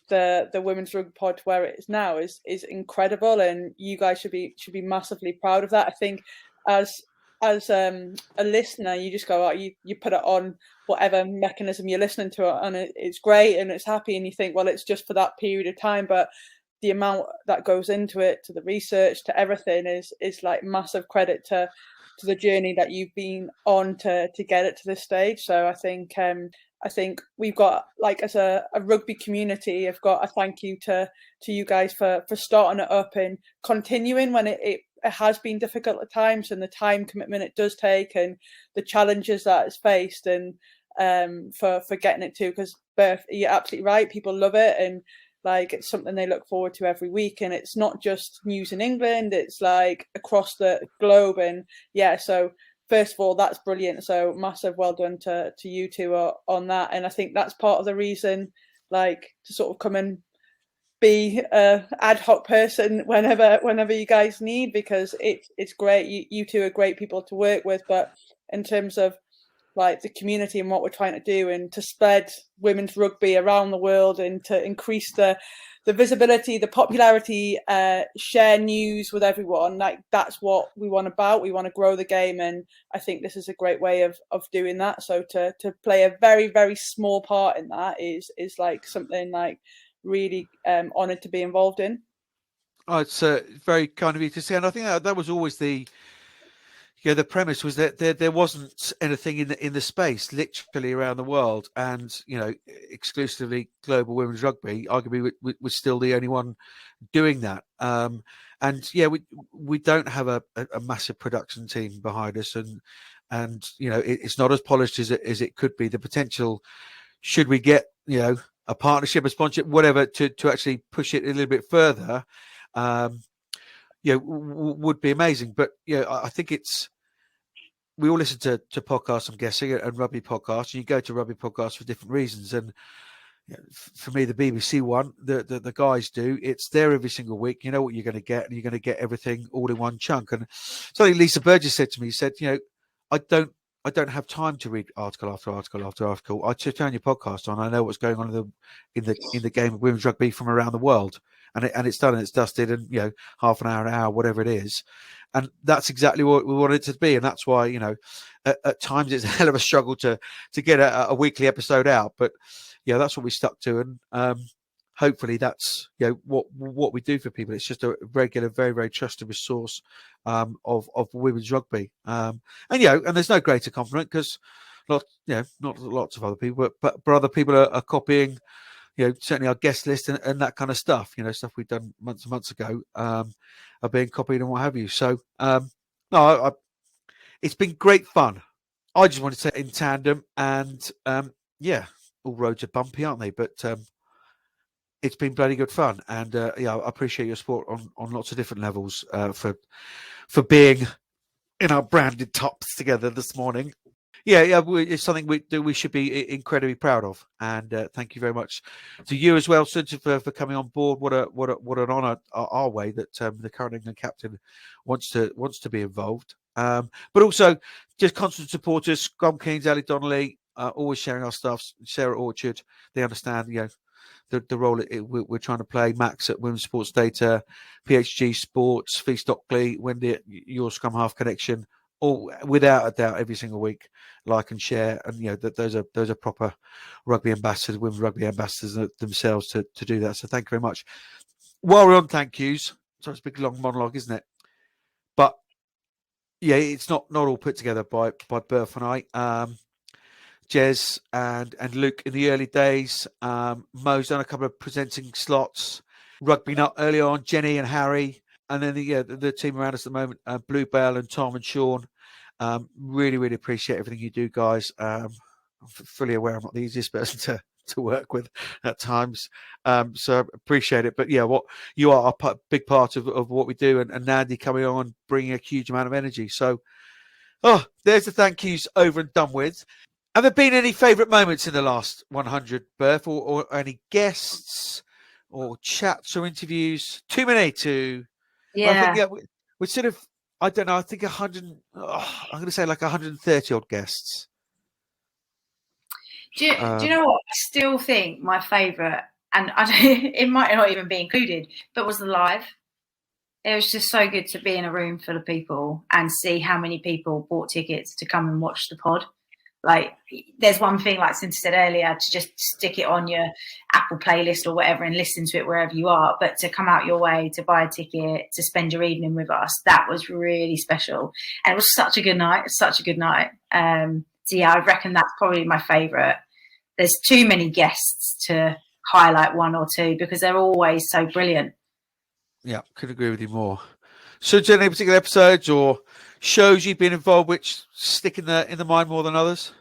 the women's rugby pod to where it is now is incredible, and you guys should be massively proud of that. I think as a listener, you just go, you put it on whatever mechanism you're listening to it, and it's great and it's happy, and you think, well, it's just for that period of time, but the amount that goes into it, to the research, to everything, is like massive credit to the journey that you've been on to get it to this stage. So I think we've got, like, as a rugby community, I've got a thank you to you guys for starting it up and continuing when it has been difficult at times, and the time commitment it does take, and the challenges that it's faced, and for getting it to, because birth, you're absolutely right, people love it, and like it's something they look forward to every week, and it's not just news in England, it's like across the globe. And yeah, so first of all, that's brilliant. So massive well done to you two on that. And I think that's part of the reason, like, to sort of come and be a ad hoc person whenever you guys need, because it's great. You two are great people to work with, but in terms of like the community and what we're trying to do, and to spread women's rugby around the world, and to increase the visibility, the popularity, share news with everyone, like that's what we want about. We want to grow the game, and I think this is a great way of doing that. So to play a very, very small part in that is like something like really honoured to be involved in. Oh, it's very kind of you to say, and I think that was always the premise, was that there wasn't anything in the space literally around the world, and exclusively global women's rugby arguably was still the only one doing that. And yeah, we don't have a massive production team behind us, and it's not as polished as it could be. The potential, should we get a partnership, a sponsorship, whatever, to actually push it a little bit further, would be amazing. But I think we all listen to podcasts, I'm guessing, and rugby podcasts. You go to rugby podcasts for different reasons, and for me, the BBC one, the guys do, it's there every single week. You know what you're going to get, and you're going to get everything all in one chunk. And something Lisa Burgess said to me, said, I don't have time to read article after article after article. I just turn your podcast on. I know what's going on in the game of women's rugby from around the world, and it's done and it's dusted, and half an hour, whatever it is, and that's exactly what we want it to be. And that's why at times it's a hell of a struggle to get a weekly episode out, but that's what we stuck to, and hopefully that's what we do for people. It's just a regular, very, very trusted resource of women's rugby, and there's no greater compliment, because not lots of other people, but other people are copying, certainly our guest list and that kind of stuff, stuff we've done months and months ago, are being copied and what have you. So it's been great fun. I just wanted to say in tandem, and all roads are bumpy, aren't they? But it's been bloody good fun, and I appreciate your support on lots of different levels for being in our branded tops together this morning. It's something we should be incredibly proud of, and thank you very much to you as well, Susan, for coming on board. What an honour our way that the current England captain wants to be involved, but also just constant supporters, Scrum Keynes, Ali Donnelly, always sharing our stuff. Sarah Orchard, they understand the role we're trying to play. Max at Women's Sports Data, PHG Sports, Fee Stockley, Wendy at Your Scrum Half Connection, all without a doubt every single week like and share, and that those are proper rugby ambassadors, women's rugby ambassadors themselves to do that. So thank you very much. While we're on thank yous, so it's a big long monologue, isn't it? But it's not all put together by Berth and I. Jez and Luke in the early days. Mo's done a couple of presenting slots. Rugby Nut early on, Jenny and Harry, and then the team around us at the moment, Bluebell and Tom and Sean. Really, really appreciate everything you do, guys. I'm fully aware I'm not the easiest person to work with at times, so appreciate it. But what you are a big part of what we do, and Nandy coming on, bringing a huge amount of energy. So, there's the thank yous over and done with. Have there been any favourite moments in the last 100, Berth, or any guests or chats or interviews? Too many to... Yeah. Well, I think, we're sort of, I don't know, I think 100, I'm going to say like 130 odd guests. Do you know what? I still think my favourite, and it might not even be included, but was the live. It was just so good to be in a room full of people and see how many people bought tickets to come and watch the pod. Like, there's one thing, like Cynthia said earlier, to just stick it on your Apple playlist or whatever and listen to it wherever you are. But to come out your way, to buy a ticket, to spend your evening with us, that was really special. And it was such a good night, So yeah, I reckon that's probably my favourite. There's too many guests to highlight one or two because they're always so brilliant. Yeah, could agree with you more. So, Jen, any particular episodes or shows you've been involved which stick in the mind more than others?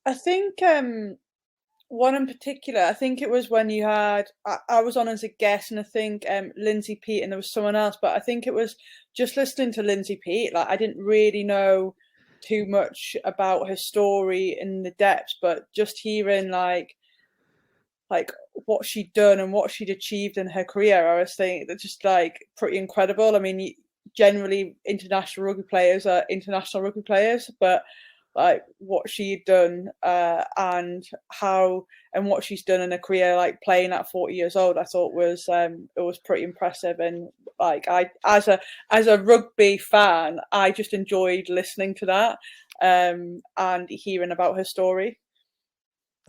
I think one in particular, I think it was when you had, I was on as a guest, and I think Lindsay Pete, and there was someone else, but I think it was just listening to Lindsay Pete. Like, I didn't really know too much about her story in the depths, but just hearing like what she'd done and what she'd achieved in her career, I was thinking that's just like pretty incredible. I mean, generally international rugby players are international rugby players, but like what she'd done and what she's done in her career, like playing at 40 years old, I thought was it was pretty impressive. And like I, as a rugby fan, I just enjoyed listening to that and hearing about her story.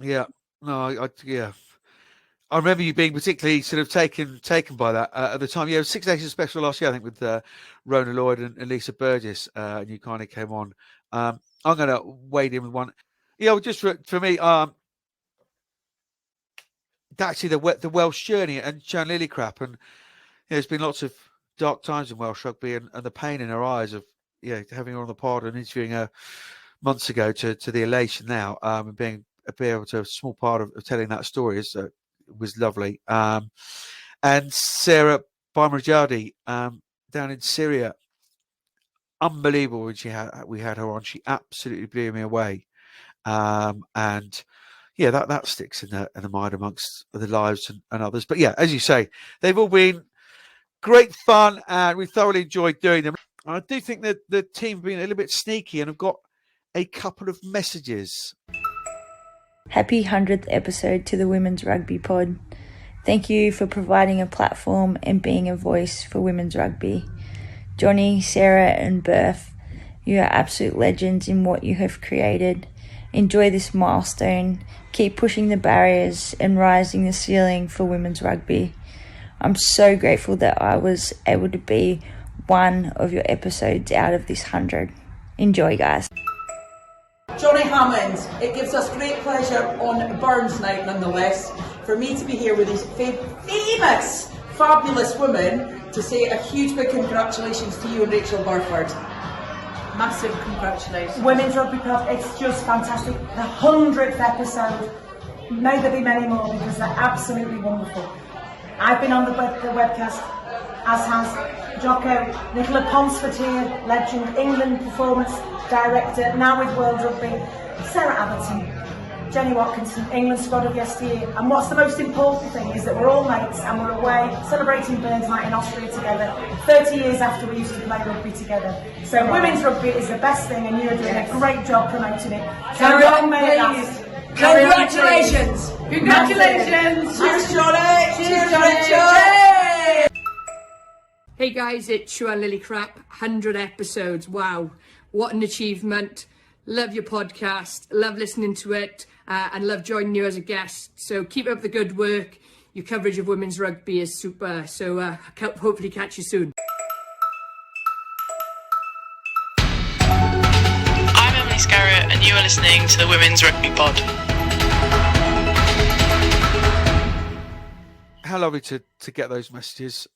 Yeah, no, I remember you being particularly sort of taken by that at the time. Yeah, it was Six Nations special last year, I think, with Rona Lloyd and Lisa Burgess, and you kind of came on. I'm going to wade in with one. Yeah, just for me, actually the Welsh journey and Sian Lillicrap, and there's been lots of dark times in Welsh rugby, and the pain in her eyes of having her on the pod and interviewing her months ago to the elation now, and being able to a small part of telling that story was lovely. And Sarah Barmarjadi down in Syria, unbelievable when we had her on. She absolutely blew me away. And yeah, that sticks in the mind amongst the lives and others. But yeah, as you say, they've all been great fun, and we thoroughly enjoyed doing them. And I do think that the team have been a little bit sneaky and have got a couple of messages. Happy 100th episode to the Women's Rugby Pod. Thank you for providing a platform and being a voice for women's rugby. Johnny, Sarah and Berth, you are absolute legends in what you have created. Enjoy this milestone. Keep pushing the barriers and rising the ceiling for women's rugby. I'm so grateful that I was able to be one of your episodes out of this 100. Enjoy, guys. Johnny Hammond, it gives us great pleasure on Burns Night nonetheless for me to be here with these famous, fabulous women to say a huge big congratulations to you and Rachel Burford. Massive congratulations. Women's Rugby Pod, it's just fantastic. The 100th episode, may there be many more because they're absolutely wonderful. I've been on the webcast, as has Jocko, Nicola Ponsford here, legend, England performance director, now with World Rugby, Sarah Abbotton, Jenny Watkinson, England squad of yesteryear. And what's the most important thing is that we're all mates and we're away celebrating Burns Night in Austria together, 30 years after we used to play rugby together. So women's rugby is the best thing and you're doing a great job promoting it. So long may it last. Congratulations! Congratulations! Cheers, Johnny! Cheers, Johnny! Hey guys, it's Sian Lillicrap, 100 episodes. Wow, what an achievement. Love your podcast, love listening to it, and love joining you as a guest. So keep up the good work. Your coverage of women's rugby is super. So hopefully catch you soon. I'm Emily Scarrett, and you are listening to the Women's Rugby Pod. How lovely to get those messages.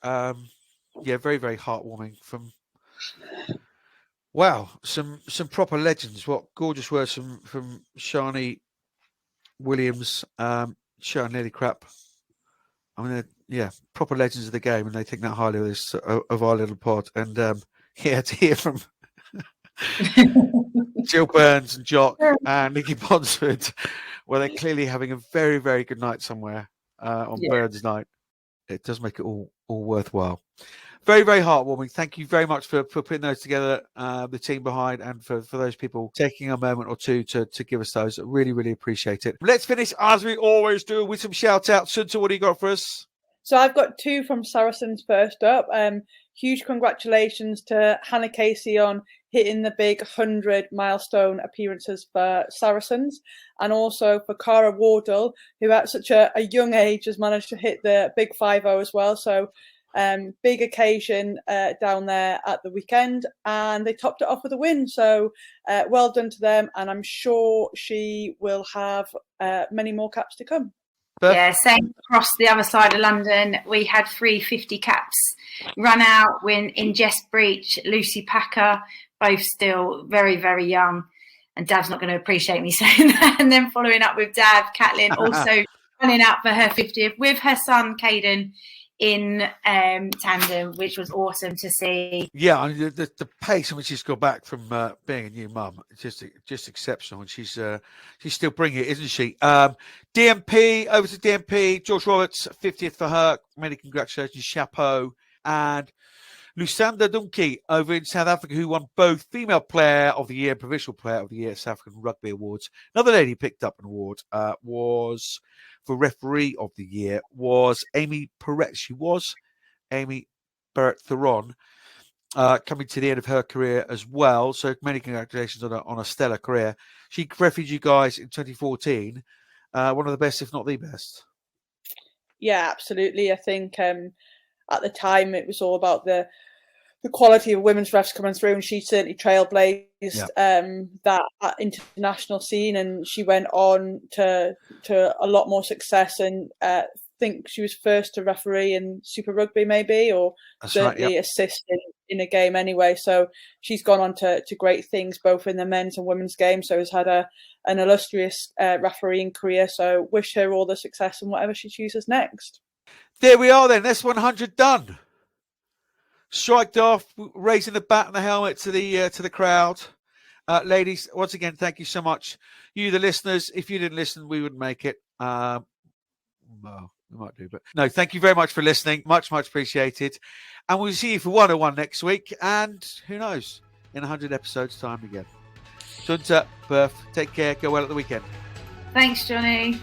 Yeah, very, very heartwarming from, wow, some proper legends. What gorgeous words from Shani Williams, Sian Lillicrap. I mean, yeah, proper legends of the game, and they think that highly of this of our little pod. And yeah, to hear from Jill Burns and Jock and Nikki Ponsford, well, they're clearly having a very, very good night somewhere on Burns Night. It does make it all worthwhile. Very, very heartwarming. Thank you very much for putting those together, the team behind, and for those people taking a moment or two to give us those. Really, really appreciate it. Let's finish, as we always do, with some shout-outs. Sunta, what do you got for us? So I've got 2 from Saracens first up. Huge congratulations to Hannah Casey on hitting the big 100 milestone appearances for Saracens, and also for Cara Wardle, who at such a young age has managed to hit the big 5-0 as well. So big occasion down there at the weekend, and they topped it off with a win. So well done to them, and I'm sure she will have many more caps to come. Yeah, same across the other side of London. We had 350 caps run out in Jess Breach, Lucy Packer, both still very, very young. And Dav's not going to appreciate me saying that. And then following up with Dav, Caitlin also running out for her 50th with her son, Caden, in tandem, which was awesome to see. Yeah, I mean, the pace in which she's got back from being a new mum, it's just exceptional, and she's still bringing it, isn't she? DMP, over to DMP, George Roberts, 50th for her. Many congratulations, chapeau. And Lusanda Dunki over in South Africa, who won both Female Player of the Year and Provincial Player of the Year at South African Rugby Awards. Another lady who picked up an award was for Referee of the Year was Amy Perret. She was Amy Perret-Theron, coming to the end of her career as well. So many congratulations on a stellar career. She refereed you guys in 2014. One of the best, if not the best. Yeah, absolutely. I think at the time it was all about the quality of women's refs coming through, and she certainly trailblazed that international scene, and she went on to a lot more success, and think she was first to referee in Super Rugby maybe, or That's certainly right, assist in a game anyway. So she's gone on to great things both in the men's and women's game, so has had an illustrious refereeing career. So wish her all the success in whatever she chooses next. There we are then. That's 100 done. Striked off, raising the bat and the helmet to the crowd. Ladies, once again, thank you so much. You, the listeners, if you didn't listen, we wouldn't make it. Well, we might do, but no, thank you very much for listening. Much, much appreciated. And we'll see you for 101 next week. And who knows, in 100 episodes time again. Sunta, Berth, take care. Go well at the weekend. Thanks, Johnny.